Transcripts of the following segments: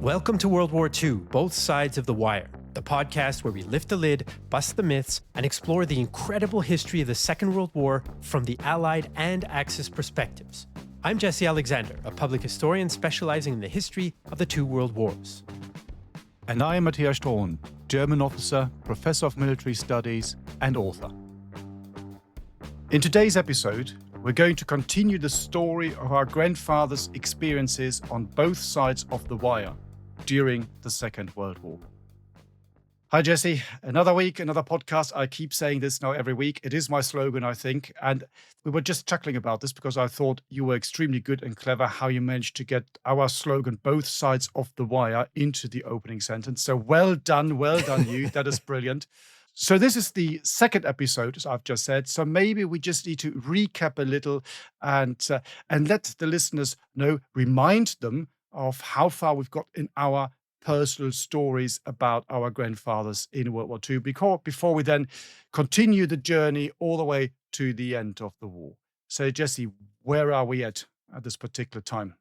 Welcome to World War II, Both Sides of the Wire, the podcast where we lift the lid, bust the myths, and explore the incredible history of the Second World War from the Allied and Axis perspectives. I'm Jesse Alexander, a public historian specializing in the history of the two world wars. And I am Matthias Strohn, German officer, professor of military studies, and author. In today's episode, we're going to continue the story of our grandfather's experiences on both sides of the wire during the Second World War. Hi, Jesse. Another week, another podcast. I keep saying this now every week. It is my slogan, I think. And we were just chuckling about this because I thought you were extremely good and clever how you managed to get our slogan, both sides of the wire, into the opening sentence. So well done you. That is brilliant. So this is the second episode, as I've just said. So maybe we just need to recap a little and let the listeners know, remind them of how far we've got in our personal stories about our grandfathers in World War II before we then continue the journey all the way to the end of the war. So Jesse, where are we at this particular time?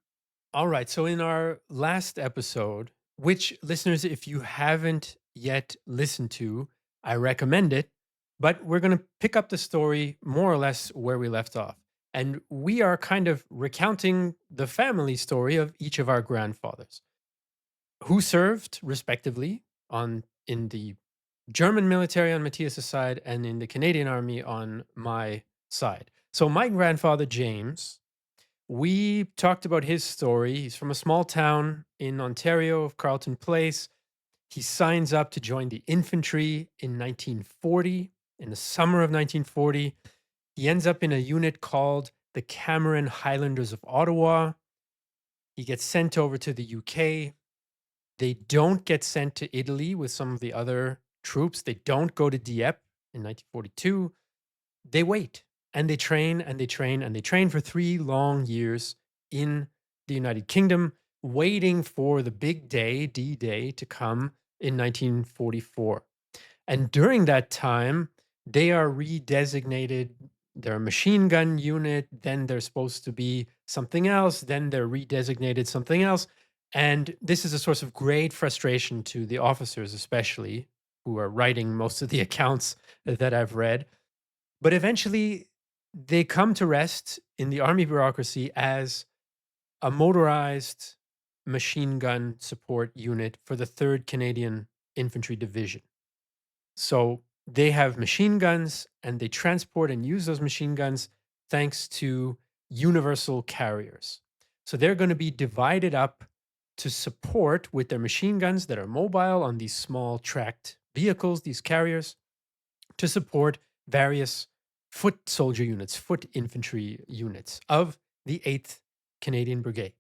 All right, so in our last episode, which listeners, if you haven't yet listened to, I recommend it, but we're going to pick up the story more or less where we left off. And we are kind of recounting the family story of each of our grandfathers, who served respectively in the German military on Matthias' side and in the Canadian Army on my side. So my grandfather, James, we talked about his story. He's from a small town in Ontario of Carleton Place. He signs up to join the infantry in 1940, in the summer of 1940. He ends up in a unit called the Cameron Highlanders of Ottawa. He gets sent over to the UK. They don't get sent to Italy with some of the other troops. They don't go to Dieppe in 1942. They wait and they train and they train and they train for 3 long years in the United Kingdom, waiting for the big day, D-Day, to come in 1944. And during that time, they are redesignated. They're a machine gun unit, then they're supposed to be something else, then they're redesignated something else. And this is a source of great frustration to the officers, especially, who are writing most of the accounts that I've read. But eventually, they come to rest in the army bureaucracy as a motorized machine gun support unit for the 3rd Canadian Infantry Division. So they have machine guns and they transport and use those machine guns thanks to universal carriers. So they're going to be divided up to support with their machine guns that are mobile on these small tracked vehicles, these carriers, to support various foot soldier units, foot infantry units of the 8th Canadian Brigade.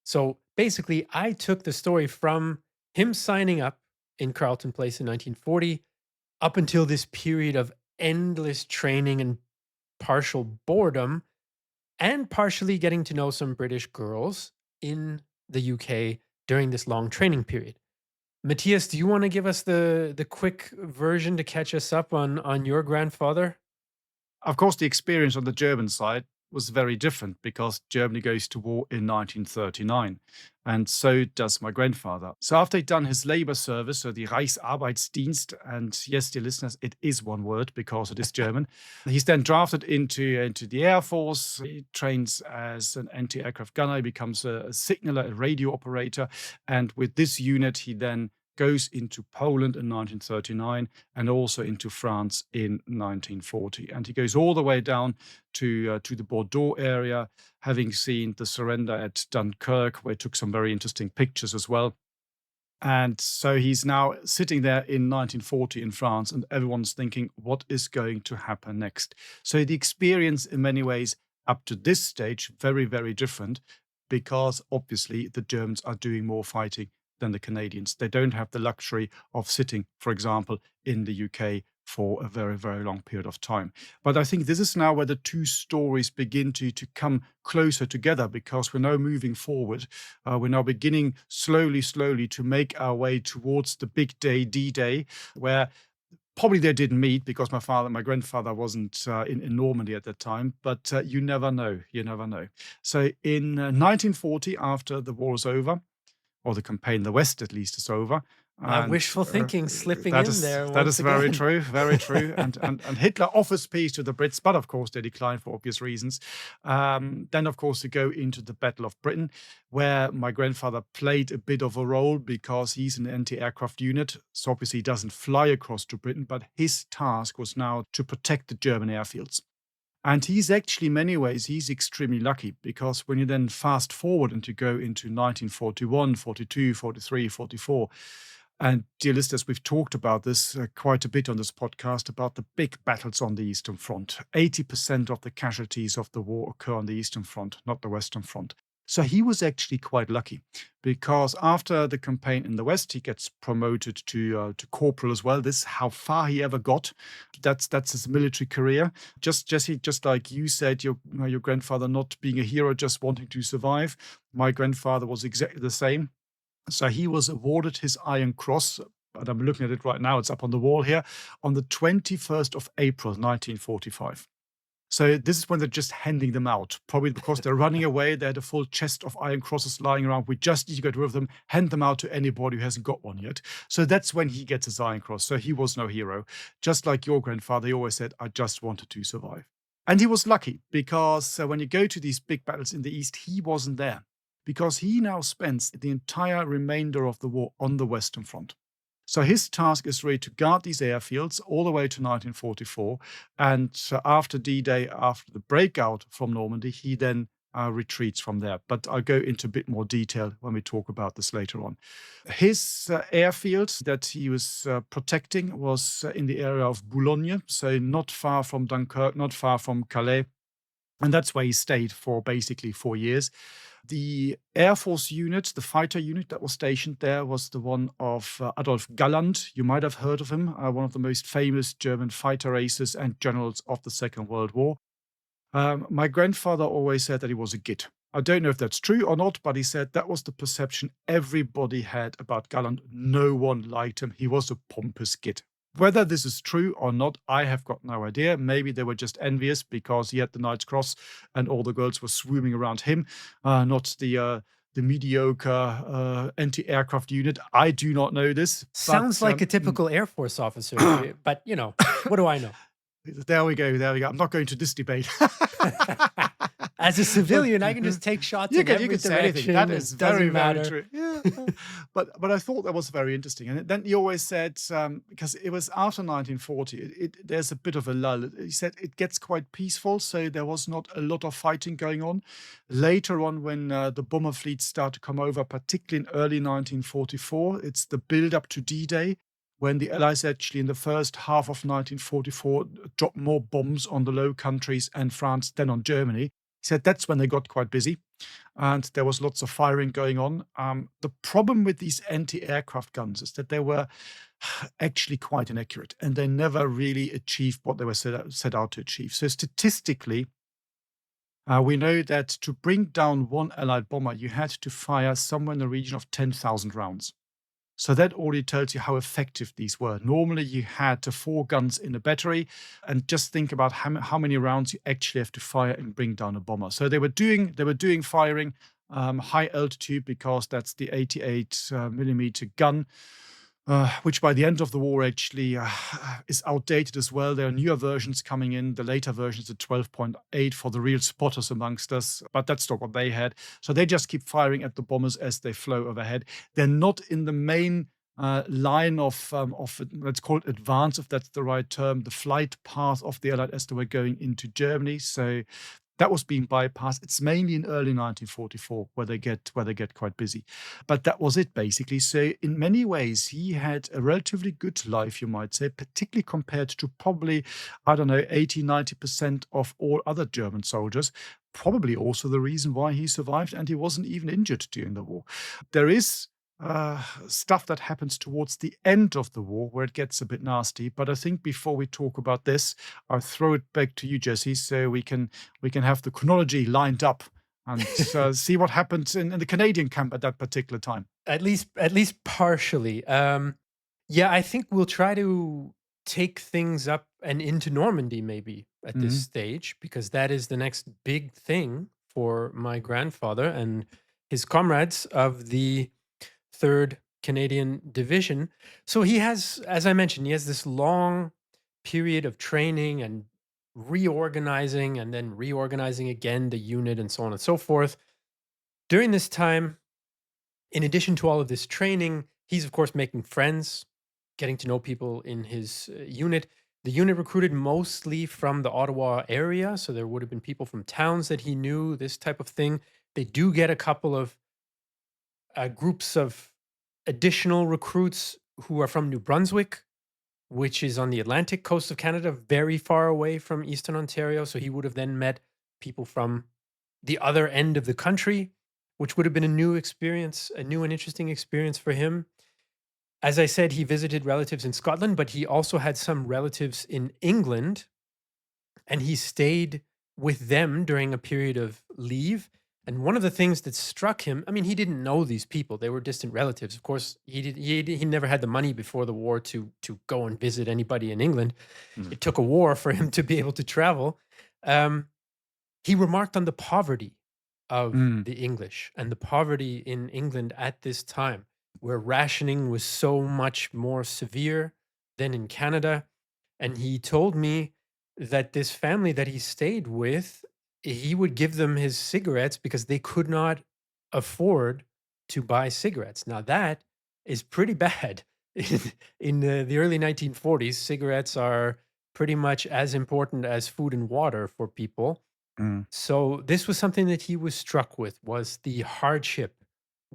So basically, I took the story from him signing up in Carleton Place in 1940 up until this period of endless training and partial boredom, and partially getting to know some British girls in the UK during this long training period. Matthias, do you want to give us the quick version to catch us up on your grandfather? Of course, the experience on the German side was very different because Germany goes to war in 1939. And so does my grandfather. So after he'd done his labor service, so the Reichsarbeitsdienst, and yes, dear listeners, it is one word because it is German. He's then drafted into the Air Force. He trains as an anti-aircraft gunner. He becomes a signaler, a radio operator. And with this unit, he then goes into Poland in 1939 and also into France in 1940. And he goes all the way down to the Bordeaux area, having seen the surrender at Dunkirk, where he took some very interesting pictures as well. And so he's now sitting there in 1940 in France, and everyone's thinking, what is going to happen next? So the experience in many ways up to this stage, very, very different, because obviously the Germans are doing more fighting than the Canadians. They don't have the luxury of sitting, for example, in the UK for a very, very long period of time. But I think this is now where the two stories begin to come closer together, because we're now moving forward. We're now beginning slowly to make our way towards the big day, D-Day, where probably they didn't meet because my grandfather wasn't in Normandy at that time, but you never know. So in 1940, after the war is over, or the campaign in the West at least is over. And Wishful thinking slipping that in is there that once is very again. true, very true. And Hitler offers peace to the Brits, but of course they decline for obvious reasons. Then of course we go into the Battle of Britain, where my grandfather played a bit of a role because he's an anti-aircraft unit. So obviously he doesn't fly across to Britain, but his task was now to protect the German airfields. And he's actually, in many ways, he's extremely lucky because when you then fast forward and you go into 1941, 42, 43, 44, and dear listeners, we've talked about this quite a bit on this podcast about the big battles on the Eastern Front. 80% of the casualties of the war occur on the Eastern Front, not the Western Front. So he was actually quite lucky because after the campaign in the West, he gets promoted to corporal as well. This is how far he ever got. That's his military career. Just Jesse, just like you said, your grandfather not being a hero, just wanting to survive. My grandfather was exactly the same. So he was awarded his Iron Cross, and I'm looking at it right now, it's up on the wall here, on the 21st of April, 1945. So this is when they're just handing them out, probably because they're running away. They had a full chest of Iron Crosses lying around. We just need to get rid of them, hand them out to anybody who hasn't got one yet. So that's when he gets his Iron Cross. So he was no hero. Just like your grandfather, he always said, I just wanted to survive. And he was lucky because when you go to these big battles in the East, he wasn't there because he now spends the entire remainder of the war on the Western Front. So his task is really to guard these airfields all the way to 1944. And after D-Day, after the breakout from Normandy, he then retreats from there. But I'll go into a bit more detail when we talk about this later on. His airfield that he was protecting was in the area of Boulogne, so not far from Dunkirk, not far from Calais. And that's where he stayed for basically 4 years. The Air Force unit, the fighter unit that was stationed there, was the one of Adolf Galland. You might have heard of him, one of the most famous German fighter aces and generals of the Second World War. My grandfather always said that he was a git. I don't know if that's true or not, but he said that was the perception everybody had about Galland. No one liked him. He was a pompous git. Whether this is true or not, I have got no idea. Maybe they were just envious because he had the Knight's Cross and all the girls were swarming around him, not the mediocre anti-aircraft unit. I do not know this, Sounds but like a typical Air Force officer, but what do I know? there we go. There we go. I'm not going to this debate. As a But civilian, I can just take shots you in can every say anything. That direction. is It very, doesn't very matter. true. Yeah. But I thought that was very interesting. And then he always said, because it was after 1940, there's a bit of a lull. He said it gets quite peaceful, so there was not a lot of fighting going on. Later on, when the bomber fleets start to come over, particularly in early 1944, it's the build-up to D-Day, when the Allies actually in the first half of 1944 dropped more bombs on the Low Countries and France than on Germany. He said that's when they got quite busy and there was lots of firing going on. The problem with these anti-aircraft guns is that they were actually quite inaccurate and they never really achieved what they were set out to achieve. So statistically, we know that to bring down one Allied bomber, you had to fire somewhere in the region of 10,000 rounds. So that already tells you how effective these were. Normally, you had 4 guns in a battery, and just think about how many rounds you actually have to fire and bring down a bomber. So they were doing firing high altitude because that's the 88 millimeter gun, which by the end of the war actually is outdated as well. There are newer versions coming in. The later version is a 12.8 for the real spotters amongst us, but that's not what they had. So they just keep firing at the bombers as they flow overhead. They're not in the main line of let's call it advance, if that's the right term, the flight path of the Allied as they were going into Germany. So that was being bypassed. It's mainly in early 1944 where they get quite busy. But that was it basically. So in many ways, he had a relatively good life, you might say, particularly compared to probably, I don't know, 80, 90% of all other German soldiers. Probably also the reason why he survived and he wasn't even injured during the war. There is stuff that happens towards the end of the war where it gets a bit nasty. But I think before we talk about this, I'll throw it back to you, Jesse, so we can have the chronology lined up and see what happened in the Canadian camp at that particular time. At least partially. Yeah, I think we'll try to take things up and into Normandy maybe at this Mhm. stage because that is the next big thing for my grandfather and his comrades of the 3rd Canadian Division. So he has, as I mentioned, he has this long period of training and reorganizing and then reorganizing again the unit and so on and so forth. During this time, in addition to all of this training, he's of course making friends, getting to know people in his unit. The unit recruited mostly from the Ottawa area, so there would have been people from towns that he knew, this type of thing. They do get a couple of groups of additional recruits who are from New Brunswick, which is on the Atlantic coast of Canada, very far away from Eastern Ontario. So he would have then met people from the other end of the country, which would have been a new experience, a new and interesting experience for him. As I said, he visited relatives in Scotland, but he also had some relatives in England, and he stayed with them during a period of leave. And one of the things that struck him, I mean, he didn't know these people; they were distant relatives. Of course, he never had the money before the war to go and visit anybody in England. Mm. It took a war for him to be able to travel. Um, he remarked on the poverty of Mm. the English and the poverty in England at this time, where rationing was so much more severe than in Canada. And he told me that this family that he stayed with, he would give them his cigarettes because they could not afford to buy cigarettes. Now, that is pretty bad. In the early 1940s, cigarettes are pretty much as important as food and water for people. Mm. So this was something that he was struck with, was the hardship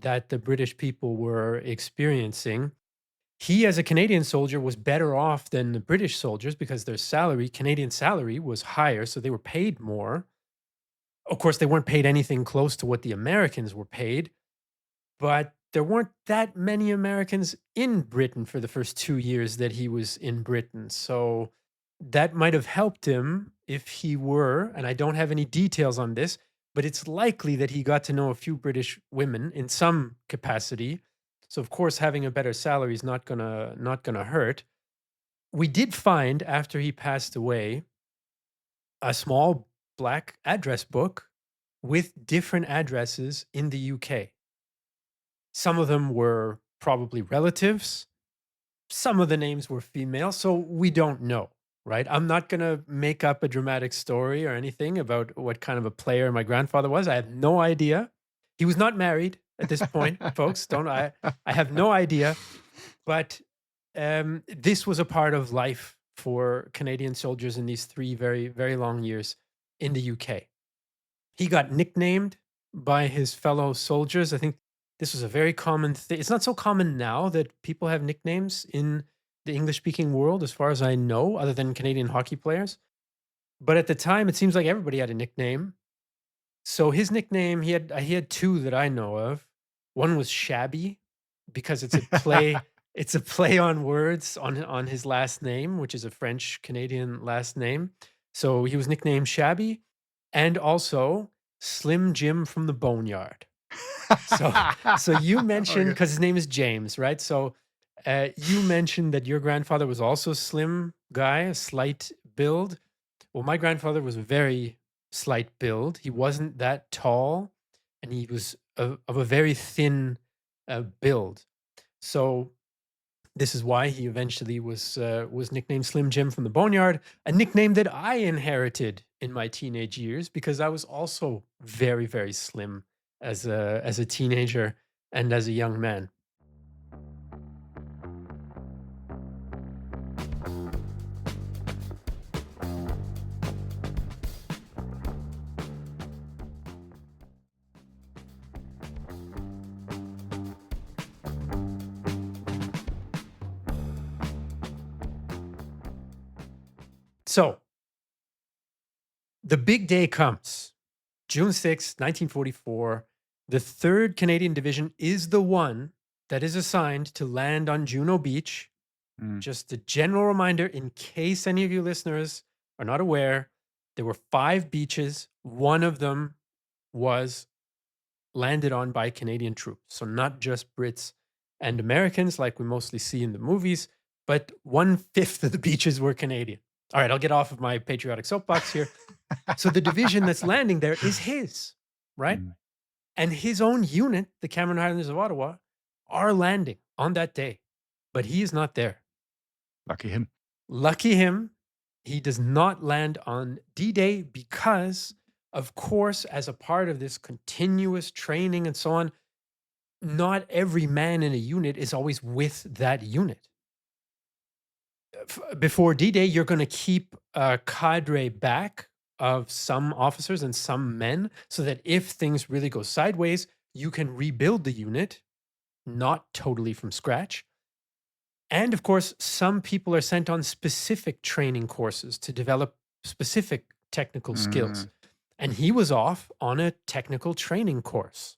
that the British people were experiencing. He, as a Canadian soldier, was better off than the British soldiers because their salary, Canadian salary, was higher, so they were paid more. Of course, they weren't paid anything close to what the Americans were paid, but there weren't that many Americans in Britain for the first 2 years that he was in Britain. So that might have helped him if he were, and I don't have any details on this, but it's likely that he got to know a few British women in some capacity. So of course, having a better salary is not gonna hurt. We did find after he passed away a small black address book with different addresses in the UK. Some of them were probably relatives. Some of the names were female, so we don't know, right? I'm not going to make up a dramatic story or anything about what kind of a player my grandfather was. I have no idea. He was not married at this point, folks. Don't I have no idea, but this was a part of life for Canadian soldiers in these 3 very very long years in the UK. He got nicknamed by his fellow soldiers. I think this was a very common thing. It's not so common now that people have nicknames in the English speaking world, as far as I know, other than Canadian hockey players. But at the time, it seems like everybody had a nickname. So his nickname, he had two that I know of. One was Shabby because it's a play on words on his last name, which is a French Canadian last name. So he was nicknamed Shabby, and also Slim Jim from the Boneyard. So so you mentioned, Okay. because his name is James, right? So you mentioned that your grandfather was also a slim guy, a slight build. Well, my grandfather was a very slight build. He wasn't that tall, and he was of a very thin build. So this is why he eventually was nicknamed Slim Jim from the Boneyard, a nickname that I inherited in my teenage years because I was also very very slim as a teenager and as a young man. So the big day comes. June 6th, 1944. The 3rd Canadian Division is the one that is assigned to land on Juno Beach. Mm. Just a general reminder, in case any of you listeners are not aware, there were 5 beaches. One of them was landed on by Canadian troops. So not just Brits and Americans like we mostly see in the movies, but 1/5 of the beaches were Canadian. All right, I'll get off of my patriotic soapbox here. So the division that's landing there is his, right? Mm. And his own unit, the Cameron Highlanders of Ottawa, are landing on that day, but he is not there. Lucky him. Lucky him, he does not land on D Day because, of course, as a part of this continuous training and so on, not every man in a unit is always with that unit. Before D Day, you're going to keep a cadre back of some officers and some men so that if things really go sideways, you can rebuild the unit, not totally from scratch. And of course, some people are sent on specific training courses to develop specific technical skills. Mm. And he was off on a technical training course.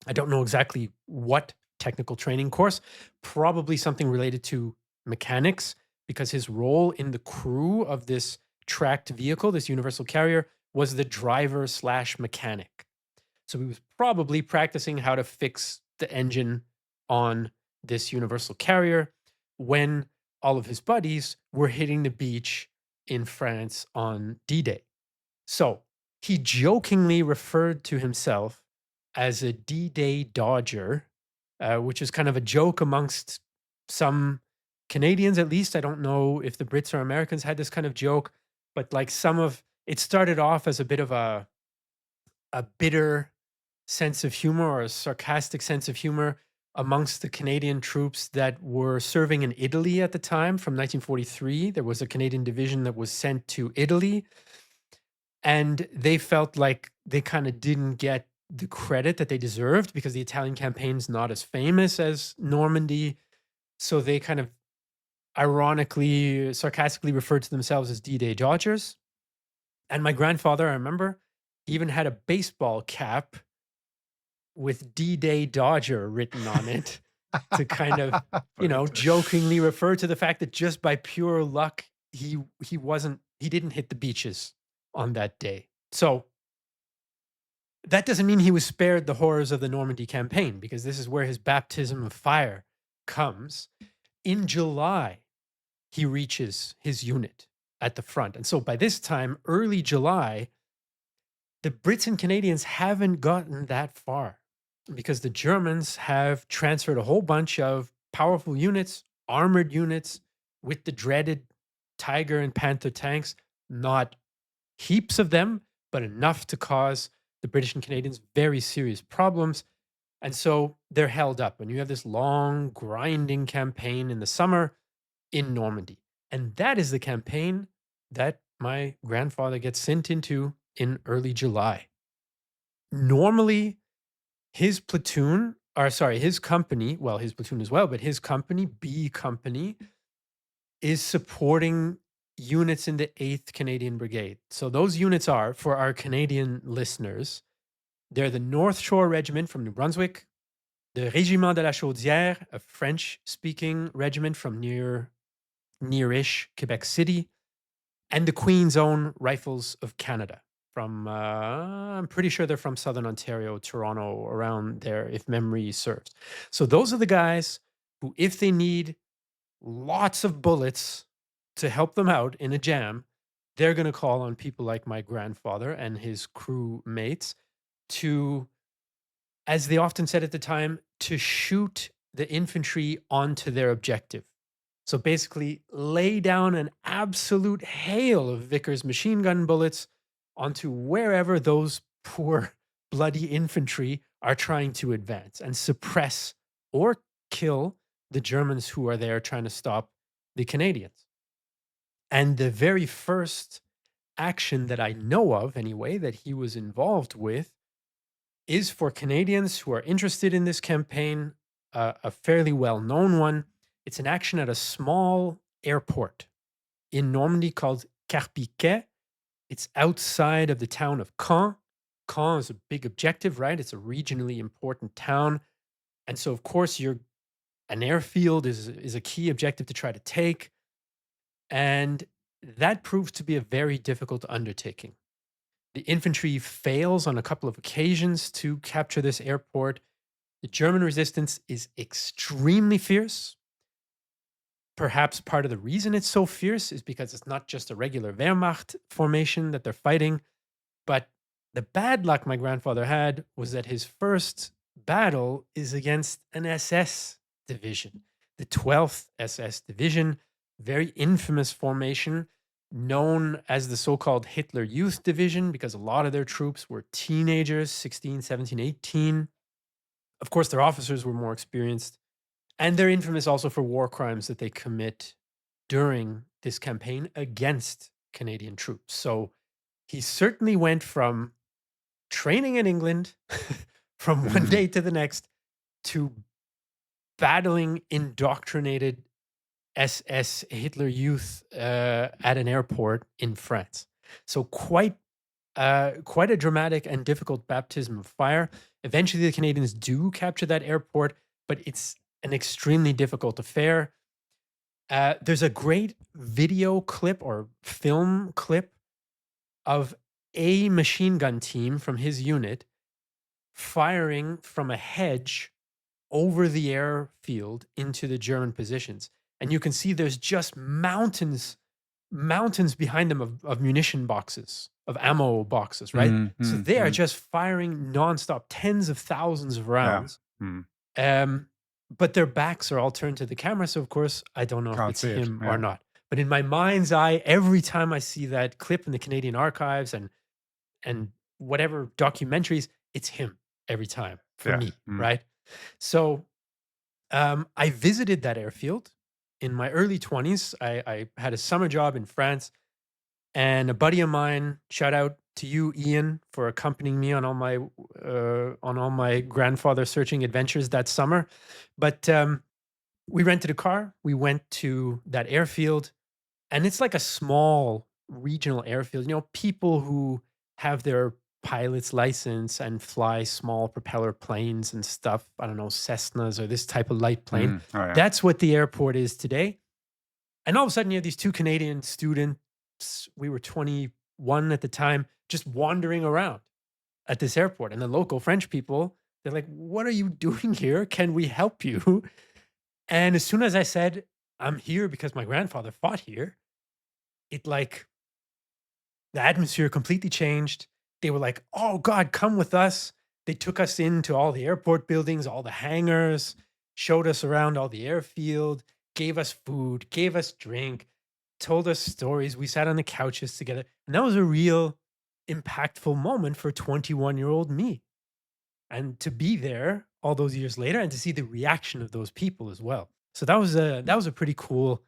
I don't know exactly what technical training course, probably something related to mechanics, because his role in the crew of this tracked vehicle, this universal carrier, was the driver slash mechanic. So he was probably practicing how to fix the engine on this universal carrier when all of his buddies were hitting the beach in France on D Day. So he jokingly referred to himself as a D Day Dodger, which is kind of a joke amongst some Canadians, at least. I don't know if the Brits or Americans had this kind of joke, but like some of it started off as a bit of a bitter sense of humor or a sarcastic sense of humor amongst the Canadian troops that were serving in Italy at the time from 1943. There was a Canadian division that was sent to Italy, and they felt like they kind of didn't get the credit that they deserved because the Italian campaign's not as famous as Normandy. So they kind of ironically, sarcastically referred to themselves as D Day Dodgers. And my grandfather, I remember, he even had a baseball cap with D Day Dodger written on it to kind of, Brilliant. jokingly refer to the fact that just by pure luck, he didn't hit the beaches on that day. So that doesn't mean he was spared the horrors of the Normandy campaign, because this is where his baptism of fire comes. In July, he reaches his unit at the front. And so by this time, early July, the Brits and Canadians haven't gotten that far because the Germans have transferred a whole bunch of powerful units, armored units with the dreaded Tiger and Panther tanks, not heaps of them, but enough to cause the British and Canadians very serious problems. And so they're held up. And you have this long, grinding campaign in the summer in Normandy. And that is the campaign that my grandfather gets sent into in early July. Normally, his platoon, or sorry, his company, well, his platoon as well, but his company, B Company, is supporting units in the 8th Canadian Brigade. So those units are, for our Canadian listeners, they're the North Shore Regiment from New Brunswick, the Régiment de la Chaudière, a French-speaking regiment from near-ish Quebec City, and the Queen's Own Rifles of Canada from, I'm pretty sure they're from Southern Ontario, Toronto, around there, if memory serves. So those are the guys who, if they need lots of bullets to help them out in a jam, they're going to call on people like my grandfather and his crew mates to, as they often said at the time, to shoot the infantry onto their objective. So basically, lay down an absolute hail of Vickers machine gun bullets onto wherever those poor, bloody infantry are trying to advance and suppress or kill the Germans who are there trying to stop the Canadians. And the very first action that I know of, anyway, that he was involved with is for Canadians who are interested in this campaign, a fairly well known one. It's an action at a small airport in Normandy called Carpiquet. It's outside of the town of Caen. Caen is a big objective, right? It's a regionally important town. And so, of course, an airfield is a key objective to try to take. And that proves to be a very difficult undertaking. The infantry fails on a couple of occasions to capture this airport. The German resistance is extremely fierce. Perhaps part of the reason it's so fierce is because it's not just a regular Wehrmacht formation that they're fighting, but the bad luck my grandfather had was that his first battle is against an SS division, the 12th SS division, very infamous formation, known as the so-called Hitler Youth Division because a lot of their troops were teenagers, 16, 17, 18. Of course, their officers were more experienced, and they're infamous also for war crimes that they commit during this campaign against Canadian troops. So he certainly went from training in England from one Mm, day to the next to battling indoctrinated SS Hitler Youth at an airport in France. So quite a dramatic and difficult baptism of fire. Eventually, the Canadians do capture that airport, but it's an extremely difficult affair. There's a great video clip or film clip of a machine gun team from his unit firing from a hedge over the airfield into the German positions. And you can see there's just mountains behind them of munition boxes, of ammo boxes, right? mm, So mm, they are mm. just firing nonstop, tens of thousands of Yeah. rounds. Mm. Um, but their backs are all turned to the camera. So, of course, I don't know if Can't it's see it. him or Yeah. not. But in my mind's eye, every time I see that clip in the Canadian archives and whatever documentaries, it's him every time for Yeah. me, Mm. right? So I visited that airfield in my early 20s. I had a summer job in France, and a buddy of mine, shout out to you, Ian, for accompanying me on all my grandfather searching adventures that summer. But we rented a car. We went to that airfield, and it's like a small regional airfield. You know, people who have their pilot's license and fly small propeller planes and stuff. I don't know, Cessnas or this type of light plane. Mm. Oh, yeah. That's what the airport is today. And all of a sudden, you have these two Canadian students. We were 21 at the time, just wandering around at this airport. And the local French people, they're like, "What are you doing here? Can we help you?" And as soon as I said, "I'm here because my grandfather fought here," it like the atmosphere completely changed. They were like, "Oh God, come with us." They took us into all the airport buildings, all the hangars, showed us around all the airfield, gave us food, gave us drink, told us stories. We sat on the couches together. And that was a real impactful moment for 21-year-old me. And to be there all those years later and to see the reaction of those people as well. So that was a pretty cool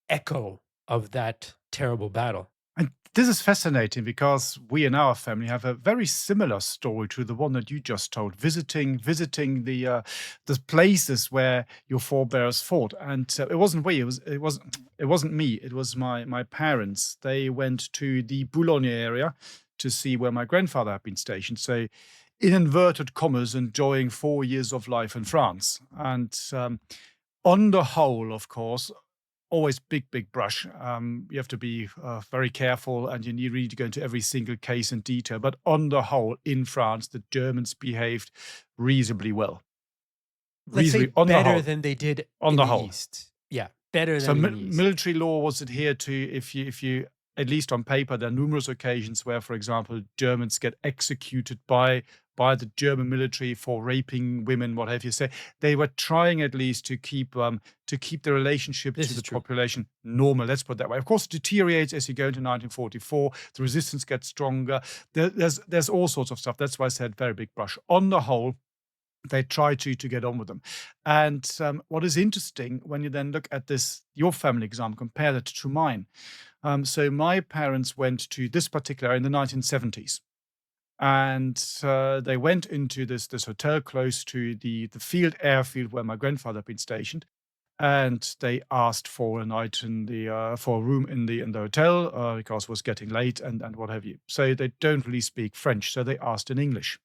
echo of that terrible battle. And this is fascinating because we in our family have a very similar story to the one that you just told, visiting the places where your forebears fought. And it wasn't we, it wasn't me, it was my parents. They went to the Boulogne area to see where my grandfather had been stationed. So in inverted commas, enjoying 4 years of life in France. And on the whole, of course, always big brush. You have to be very careful, and you need really to go into every single case in detail. But on the whole, in France, the Germans behaved reasonably well. Let's say Reasonably on the better whole. than they did On in the the whole. East. Yeah, better So than in the East. military law was adhered to. If you at least on paper, there are numerous occasions where, for example, Germans get executed by the German military for raping women, what have you. Say they were trying at least to keep the relationship This to is the true. population normal. Let's put it that way. Of course, it deteriorates as you go into 1944. The resistance gets stronger. There's all sorts of stuff. That's why I said very big brush. On the whole, they try to get on with them. And what is interesting when you then look at this, your family example, compare that to mine. So my parents went to this particular in the 1970s, and they went into this hotel close to the field airfield where my grandfather had been stationed, and they asked for a night in the for a room in the hotel because it was getting late and what have you. So they don't really speak French, so they asked in English.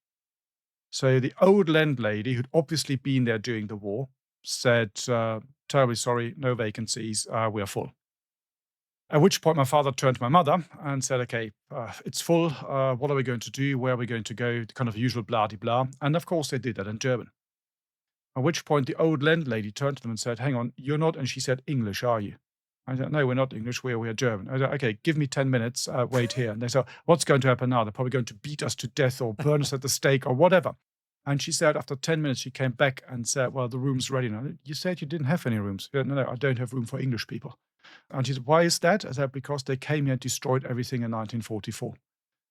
So the old landlady, who'd obviously been there during the war, said, "Terribly sorry, no vacancies. We are full." At which point, my father turned to my mother and said, "Okay, it's full. What are we going to do? Where are we going to go?" Kind of usual blah de blah. And of course, they did that in German. At which point, the old landlady turned to them and said, "Hang on, you're not," and she said, "English, are you?" I said, "No, we're not English. We are German." I said, "Okay, give me 10 minutes. Wait here." And they said, "What's going to happen now? They're probably going to beat us to death or burn us at the stake or whatever." And she said after 10 minutes, she came back and said, well, the room's ready now. You said you didn't have any rooms. No, no, I don't have room for English people. And she said, why is that? I said, because they came here and destroyed everything in 1944.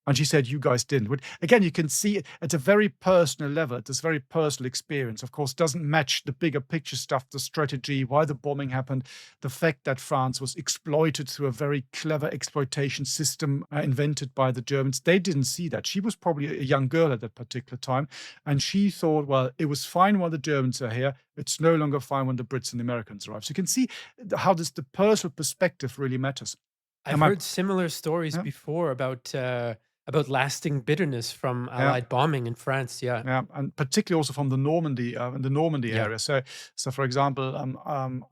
And she said, you guys didn't. But again, you can see it at a very personal level, at this very personal experience. Of course, doesn't match the bigger picture stuff, the strategy, why the bombing happened, the fact that France was exploited through a very clever exploitation system invented by the Germans. They didn't see that. She was probably a young girl at that particular time. And she thought, well, it was fine while the Germans are here. It's no longer fine when the Brits and the Americans arrive. So you can see how the personal perspective really matters. I've heard similar stories yeah, before about lasting bitterness from yeah. Allied bombing in France. Yeah. Yeah, and particularly also from the Normandy Yeah. area. So for example,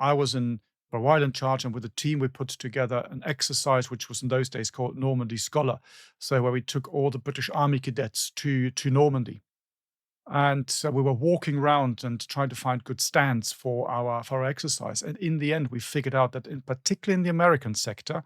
I was for a while in charge, and with a team we put together an exercise which was in those days called Normandy Scholar. So where we took all the British Army cadets to Normandy, and so we were walking around and trying to find good stands for our exercise. And in the end, we figured out that, in particular in the American sector,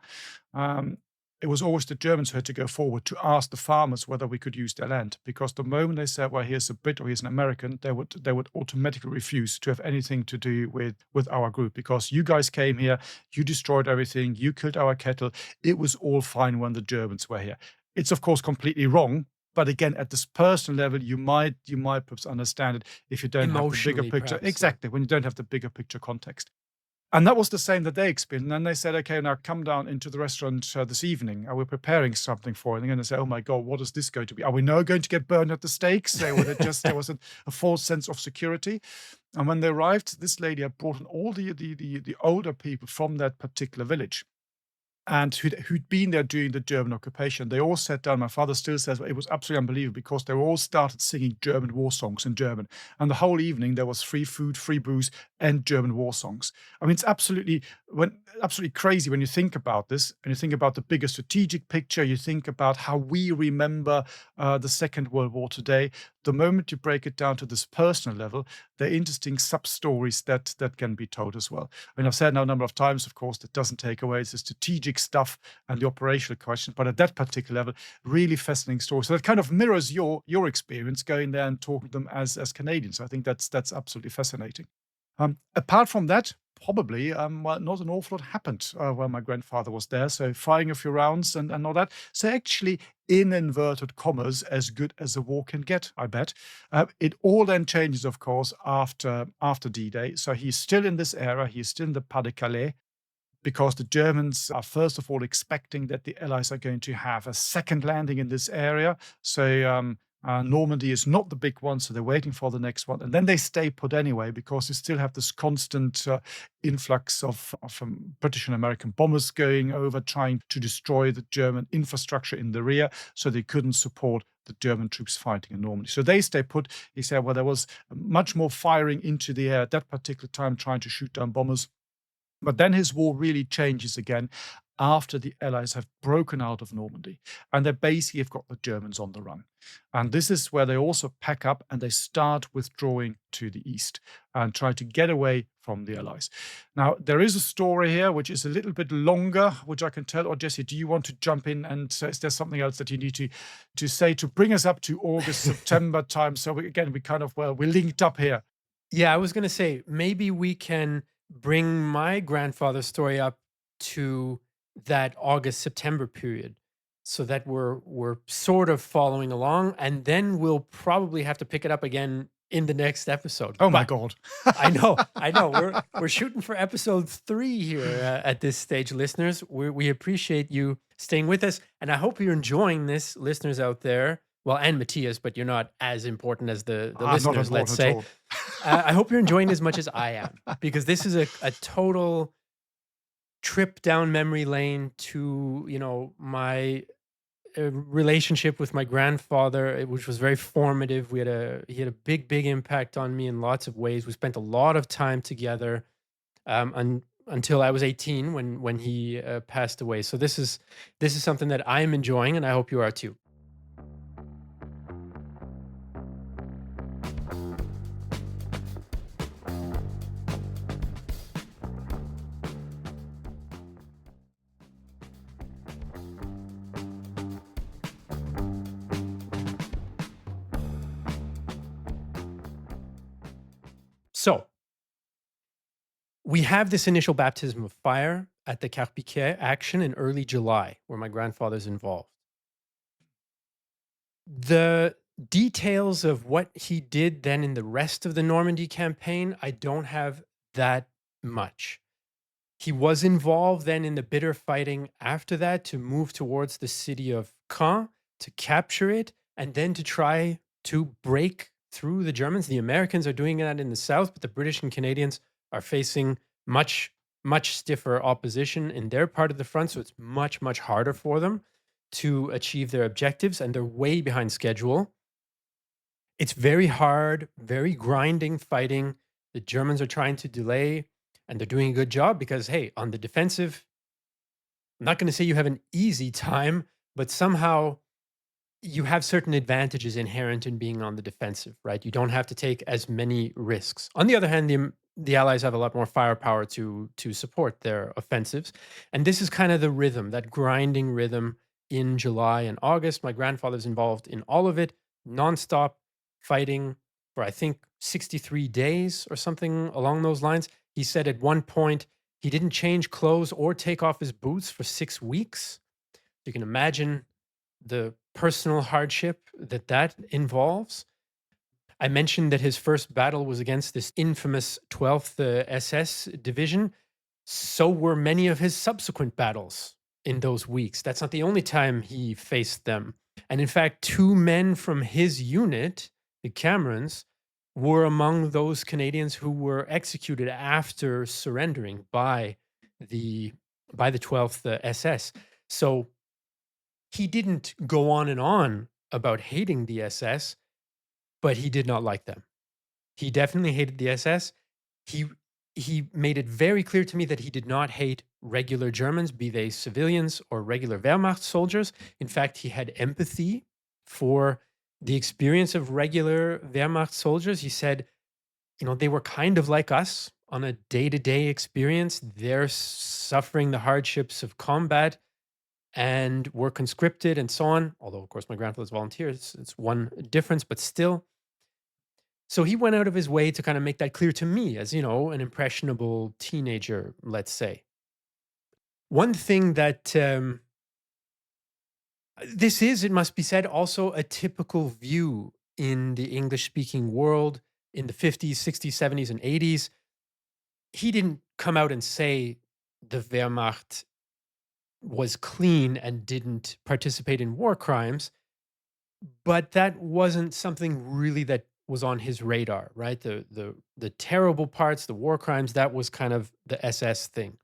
um, it was always the Germans who had to go forward to ask the farmers whether we could use their land. Because the moment they said, "Well, here's a Brit or here's an American," they would automatically refuse to have anything to do with our group. Because you guys came here, you destroyed everything, you killed our cattle. It was all fine when the Germans were here. It's of course completely wrong. But again, at this personal level, you might perhaps understand it if you don't have the bigger Emotionally, picture. perhaps. Yeah. Exactly, when you don't have the bigger picture context. And that was the same that they experienced. And then they said, okay, now come down into the restaurant this evening. We're preparing something for it. And then they say, oh my God, what is this going to be? Are we now going to get burned at the stakes? There was a false sense of security. And when they arrived, this lady had brought in all the older people from that particular village, and who'd been there during the German occupation. They all sat down. My father still says it was absolutely unbelievable because they all started singing German war songs in German. And the whole evening there was free food, free booze, and German war songs. I mean, it's absolutely crazy when you think about this, and you think about the bigger strategic picture. You think about how we remember the Second World War today. The moment you break it down to this personal level, there are interesting sub-stories that can be told as well. I mean, I've said now a number of times, of course, that doesn't take away the strategic stuff and the operational questions, but at that particular level, really fascinating story. So that kind of mirrors your experience going there and talking to them as Canadians. I think that's absolutely fascinating. Apart from that, probably, well, not an awful lot happened while my grandfather was there. So firing a few rounds and all that. So actually, in inverted commas, as good as a war can get, I bet. It all then changes, of course, after D-Day. So he's still in this era. He's still in the Pas-de-Calais, because the Germans are first of all expecting that the Allies are going to have a second landing in this area. So Normandy is not the big one, so they're waiting for the next one. And then they stay put anyway, because you still have this constant influx of British and American bombers going over, trying to destroy the German infrastructure in the rear, so they couldn't support the German troops fighting in Normandy. So they stay put. He said, well, there was much more firing into the air at that particular time, trying to shoot down bombers. But then his war really changes again after the Allies have broken out of Normandy, and they basically have got the Germans on the run. And this is where they also pack up and they start withdrawing to the east and try to get away from the Allies. Now, there is a story here which is a little bit longer, which I can tell. Or Jesse, do you want to jump in, and is there something else that you need to say to bring us up to August, September time? So we we're linked up here. Yeah, I was going to say maybe we can bring my grandfather's story up to that August September period, so that we're sort of following along, and then we'll probably have to pick it up again in the next episode. Oh my But God. I know. We're shooting for episode 3 here at this stage, listeners. We appreciate you staying with us, and I hope you're enjoying this, listeners out there. Well, and Matthias, but you're not as important as the I'm not listeners, let's important say. at all. I hope you're enjoying as much as I am, because this is a total trip down memory lane to, my relationship with my grandfather, which was very formative. He had a big impact on me in lots of ways. We spent a lot of time together until I was 18 when he passed away. So this is something that I'm enjoying, and I hope you are too. So we have this initial baptism of fire at the Carpiquet action in early July, where my grandfather's involved. The details of what he did then in the rest of the Normandy campaign, I don't have that much. He was involved then in the bitter fighting after that to move towards the city of Caen, to capture it, and then to try to break through the Germans. The Americans are doing that in the south, but the British and Canadians are facing much, much stiffer opposition in their part of the front. So it's much, much harder for them to achieve their objectives, and they're way behind schedule. It's very hard, very grinding fighting. The Germans are trying to delay, and they're doing a good job because, hey, on the defensive, I'm not going to say you have an easy time, but somehow you have certain advantages inherent in being on the defensive, right? You don't have to take as many risks. On the other hand, the Allies have a lot more firepower to support their offensives, and this is kind of the rhythm, that grinding rhythm in July and August. My grandfather's involved in all of it, nonstop fighting for I think 63 days or something along those lines. He said at one point he didn't change clothes or take off his boots for 6 weeks. You can imagine the personal hardship that that involves. I mentioned that his first battle was against this infamous 12th SS division. So were many of his subsequent battles in those weeks. That's not the only time he faced them. And in fact, two men from his unit, the Camerons, were among those Canadians who were executed after surrendering the by the 12th SS. So he didn't go on and on about hating the SS, but he did not like them. He definitely hated the SS. He he made it very clear to me that he did not hate regular Germans, be they civilians or regular Wehrmacht soldiers. In fact, he had empathy for the experience of regular Wehrmacht soldiers. He said, they were kind of like us on a day-to-day experience. They're suffering the hardships of combat and were conscripted and so on. Although, of course, my grandfather's volunteer, it's one difference, but still. So he went out of his way to kind of make that clear to me as, an impressionable teenager, let's say. One thing that this is, it must be said, also a typical view in the English speaking world in the 50s, 60s, 70s, and 80s. He didn't come out and say the Wehrmacht was clean and didn't participate in war crimes. But that wasn't something really that was on his radar, right? The terrible parts, the war crimes, that was kind of the SS thing.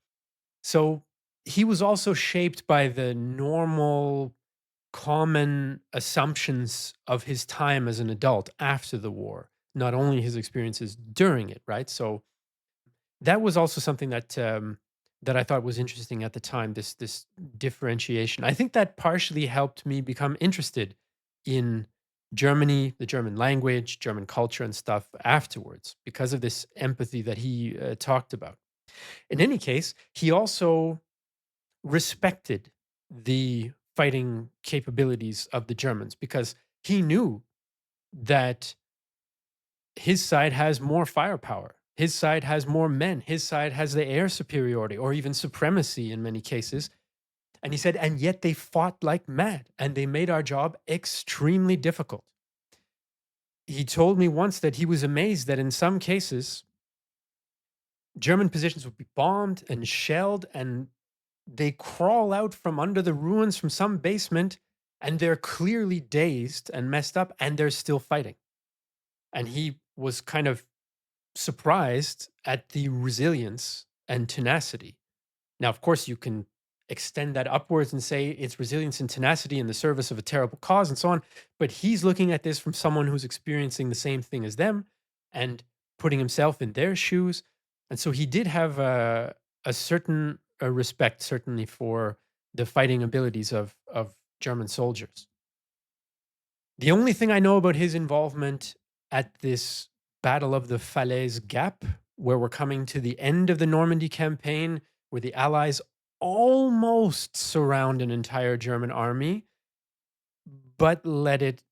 So he was also shaped by the normal, common assumptions of his time as an adult after the war, not only his experiences during it, right? So that was also something that I thought was interesting at the time. This differentiation. I think that partially helped me become interested in Germany, the German language, German culture, and stuff afterwards because of this empathy that he talked about. In any case, he also respected the fighting capabilities of the Germans because he knew that his side has more firepower. His side has more men. His side has the air superiority or even supremacy in many cases. And he said, and yet they fought like mad and they made our job extremely difficult. He told me once that he was amazed that in some cases, German positions would be bombed and shelled and they crawl out from under the ruins from some basement and they're clearly dazed and messed up and they're still fighting. And he was kind of surprised at the resilience and tenacity. Now, of course, you can extend that upwards and say it's resilience and tenacity in the service of a terrible cause and so on. But he's looking at this from someone who's experiencing the same thing as them and putting himself in their shoes. And so he did have a certain respect, certainly, for the fighting abilities of German soldiers. The only thing I know about his involvement at this Battle of the Falaise Gap, where we're coming to the end of the Normandy campaign, where the Allies almost surround an entire German army, but let it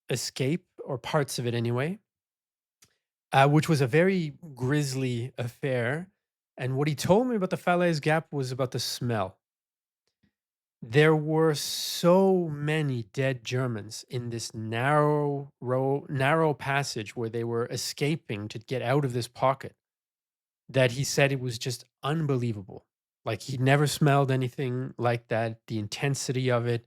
escape, or parts of it anyway. which was a very grisly affair. And what he told me about the Falaise Gap was about the smell. There were so many dead Germans in this narrow passage where they were escaping to get out of this pocket that he said it was just unbelievable. Like he'd never smelled anything like that. The intensity of it.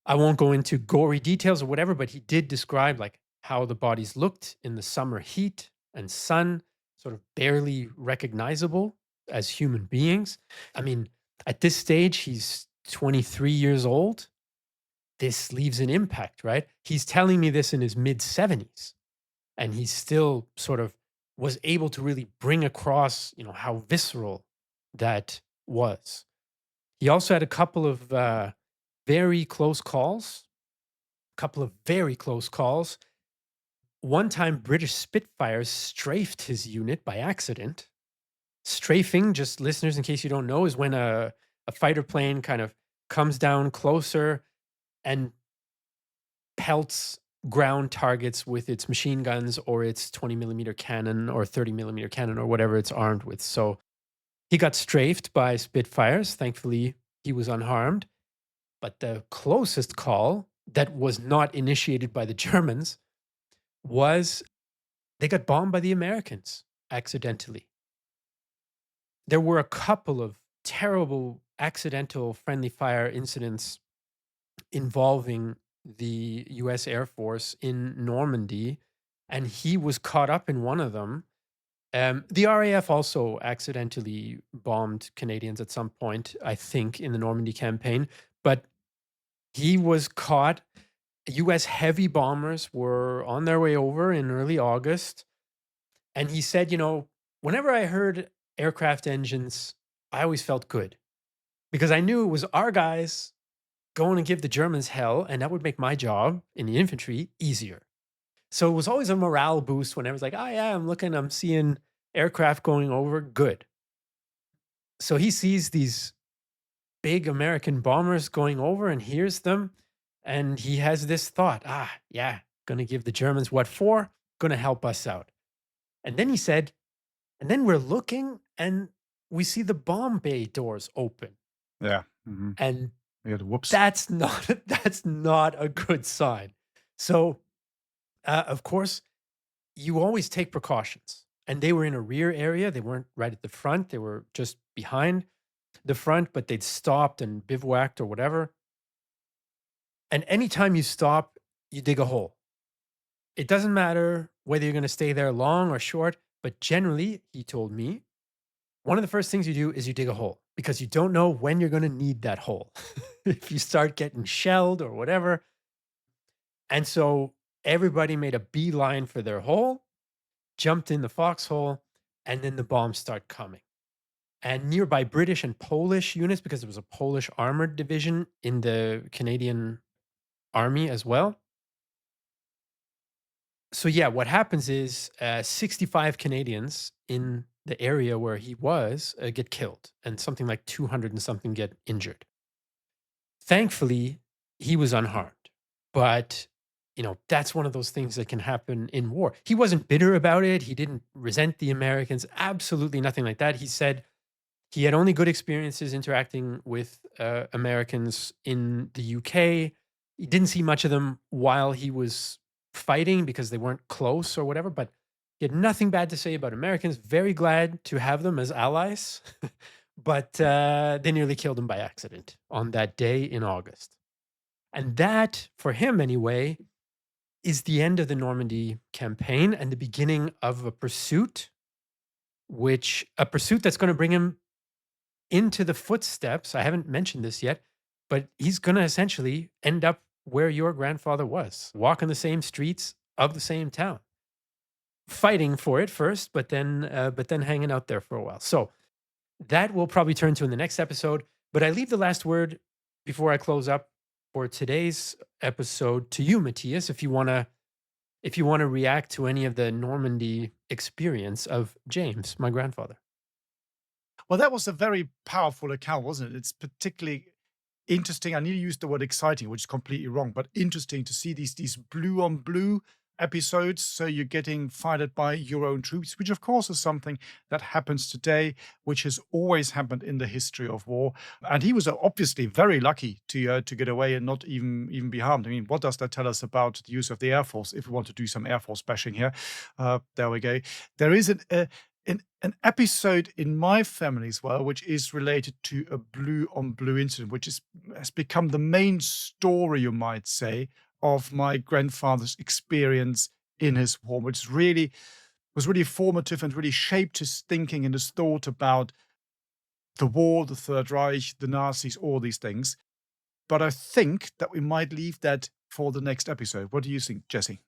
I won't go into gory details or whatever, but he did describe like how the bodies looked in the summer heat and sun, sort of barely recognizable as human beings. I mean, at this stage, he's 23 years old. This leaves an impact, right? He's telling me this in his mid 70s, and he still sort of was able to really bring across, how visceral that was. He also had a couple of very close calls, couple of very close calls. One time, British Spitfires strafed his unit by accident. Strafing, just listeners, in case you don't know, is when a fighter plane kind of comes down closer and pelts ground targets with its machine guns or its 20 millimeter cannon or 30 millimeter cannon or whatever it's armed with. So he got strafed by Spitfires. Thankfully, he was unharmed. But the closest call that was not initiated by the Germans was they got bombed by the Americans accidentally. There were a couple of terrible accidental friendly fire incidents involving the US Air Force in Normandy, and he was caught up in one of them. The RAF also accidentally bombed Canadians at some point, I think, in the Normandy campaign, but he was caught. US heavy bombers were on their way over in early August. And he said, whenever I heard aircraft engines, I always felt good because I knew it was our guys going to give the Germans hell, and that would make my job in the infantry easier. So it was always a morale boost whenever it's like, oh, yeah, I'm seeing aircraft going over. Good. So he sees these big American bombers going over and hears them. And he has this thought, yeah, going to give the Germans what for? Going to help us out. And then he said, and then we're looking and we see the bomb bay doors open. Yeah. Hmm. And Yeah. Whoops. that's not a good sign. So, of course, you always take precautions. And they were in a rear area. They weren't right at the front. They were just behind the front, but they'd stopped and bivouacked or whatever. And anytime you stop, you dig a hole. It doesn't matter whether you're going to stay there long or short, but generally, he told me, one of the first things you do is you dig a hole because you don't know when you're going to need that hole. If you start getting shelled or whatever. And so everybody made a beeline for their hole, jumped in the foxhole, and then the bombs start coming. And nearby British and Polish units, because there was a Polish armored division in the Canadian army as well. So yeah, what happens is 65 Canadians in the area where he was get killed, and something like 200 and something get injured. Thankfully, he was unharmed, but that's one of those things that can happen in war. He wasn't bitter about it. He didn't resent the Americans. Absolutely nothing like that. He said he had only good experiences interacting with Americans in the UK. He didn't see much of them while he was fighting because they weren't close or whatever, but he had nothing bad to say about Americans. Very glad to have them as allies. But they nearly killed him by accident on that day in August. And that, for him anyway, is the end of the Normandy campaign and the beginning of a pursuit, a pursuit that's going to bring him into the footsteps. I haven't mentioned this yet, but he's going to essentially end up where your grandfather was, walking the same streets of the same town, fighting for it first, but then hanging out there for a while. So that we'll probably turn to in the next episode. But I leave the last word before I close up for today's episode to you, Matthias, if you want to react to any of the Normandy experience of James, my grandfather. Well, that was a very powerful account, wasn't it? It's particularly interesting. I nearly used the word exciting, which is completely wrong, but interesting to see these blue on blue episodes. So you're getting fired by your own troops, which of course is something that happens today, which has always happened in the history of war. And he was obviously very lucky to get away and not even be harmed. I mean, what does that tell us about the use of the Air Force? If we want to do some Air Force bashing here, there we go. There is an episode in my family as well, which is related to a blue on blue incident, which has become the main story, you might say, of my grandfather's experience in his war, which was really formative and really shaped his thinking and his thought about the war, the Third Reich, the Nazis, all these things. But I think that we might leave that for the next episode. What do you think, Jesse?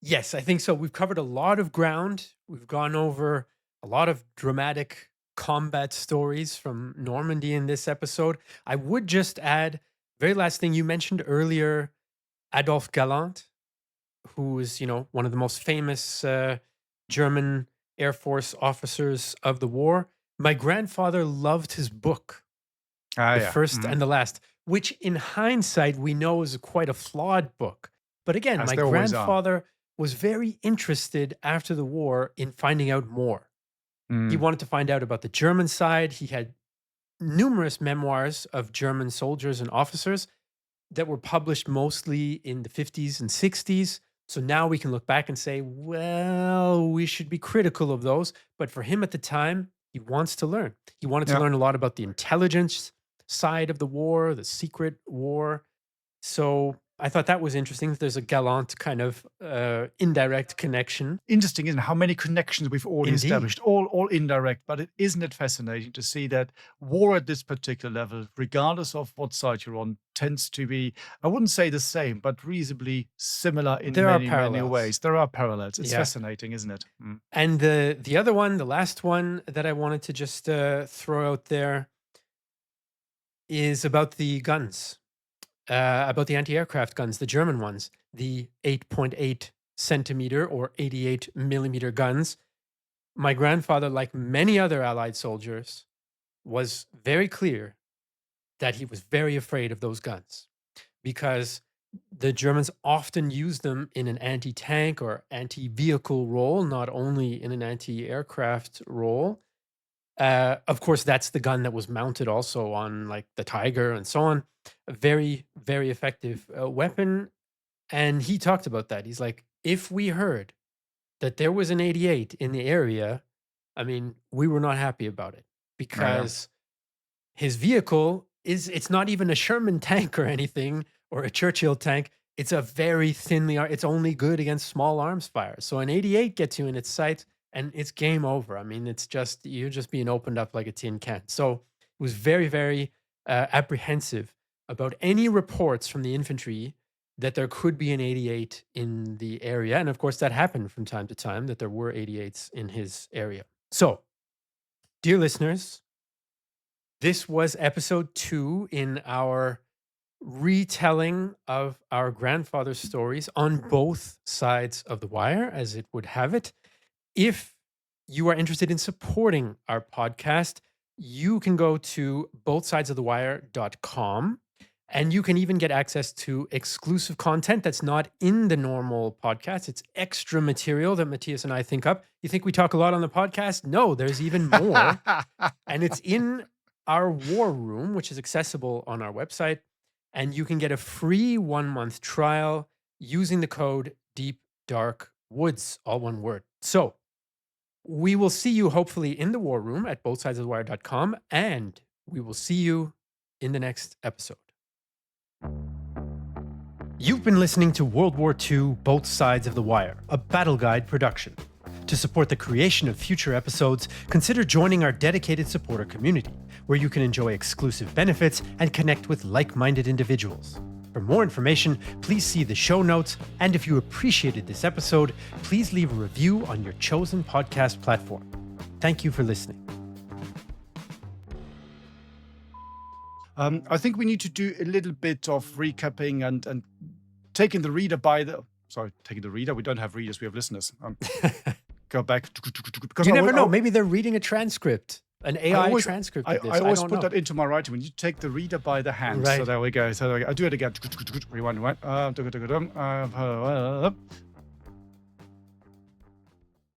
Yes, I think so. We've covered a lot of ground. We've gone over a lot of dramatic combat stories from Normandy in this episode. I would just add, very last thing you mentioned earlier, Adolf Galland, who is, one of the most famous German Air Force officers of the war. My grandfather loved his book, The Yeah. First and the Last, which in hindsight we know is quite a flawed book. But again, As my they always are. grandfather was very interested after the war in finding out more. He Mm. wanted to find out about the German side. He had numerous memoirs of German soldiers and officers that were published mostly in the 50s and 60s. So now we can look back and say, well, we should be critical of those. But for him at the time, he wants to learn. He wanted to Yeah. learn a lot about the intelligence side of the war, the secret war. So I thought that was interesting. There's a Gallant kind of indirect connection. Interesting, isn't it? How many connections we've already Indeed. established, all indirect. But isn't it fascinating to see that war at this particular level, regardless of what side you're on, tends to be, I wouldn't say the same, but reasonably similar in There are many parallels. ways. There are parallels. It's Yeah. fascinating, isn't it? And the other one, the last one that I wanted to just throw out there is about the guns, about the anti-aircraft guns, the German ones, the 8.8 centimeter or 88 millimeter guns. My grandfather, like many other Allied soldiers, was very clear that he was very afraid of those guns because the Germans often used them in an anti-tank or anti-vehicle role, not only in an anti-aircraft role. Of course, that's the gun that was mounted also on like the Tiger and so on. A very, very effective weapon. And he talked about that. He's like, if we heard that there was an 88 in the area, I mean, we were not happy about it because his vehicle it's not even a Sherman tank or anything or a Churchill tank. It's a very it's only good against small arms fire. So an 88 gets you in its sights and it's game over. I mean, you're just being opened up like a tin can. So it was very, very apprehensive about any reports from the infantry that there could be an 88 in the area. And of course, that happened from time to time, that there were 88s in his area. So, dear listeners, this was episode 2 in our retelling of our grandfather's stories on both sides of the wire, as it would have it. If you are interested in supporting our podcast, you can go to bothsidesofthewire.com. And you can even get access to exclusive content that's not in the normal podcast. It's extra material that Matthias and I think up. You think we talk a lot on the podcast? No, there's even more. And it's in our war room, which is accessible on our website. And you can get a free 1-month trial using the code DEEPDARKWOODS, all one word. So we will see you hopefully in the war room at bothsidesofthewire.com. And we will see you in the next episode. You've been listening to World War II Both Sides of the Wire, a Battle Guide production. To support the creation of future episodes, consider joining our dedicated supporter community, where you can enjoy exclusive benefits and connect with like-minded individuals. For more information, please see the show notes, and if you appreciated this episode, please leave a review on your chosen podcast platform. Thank you for listening. I think we need to do a little bit of recapping and taking the reader by the. Sorry, taking the reader. We don't have readers, we have listeners. Go back. Because You never know. Maybe they're reading a transcript, an AI always- transcript I of this. always don't put know. that into my writing. When you take the reader by the hand. Right. So there we go. So I do it again. Rewind.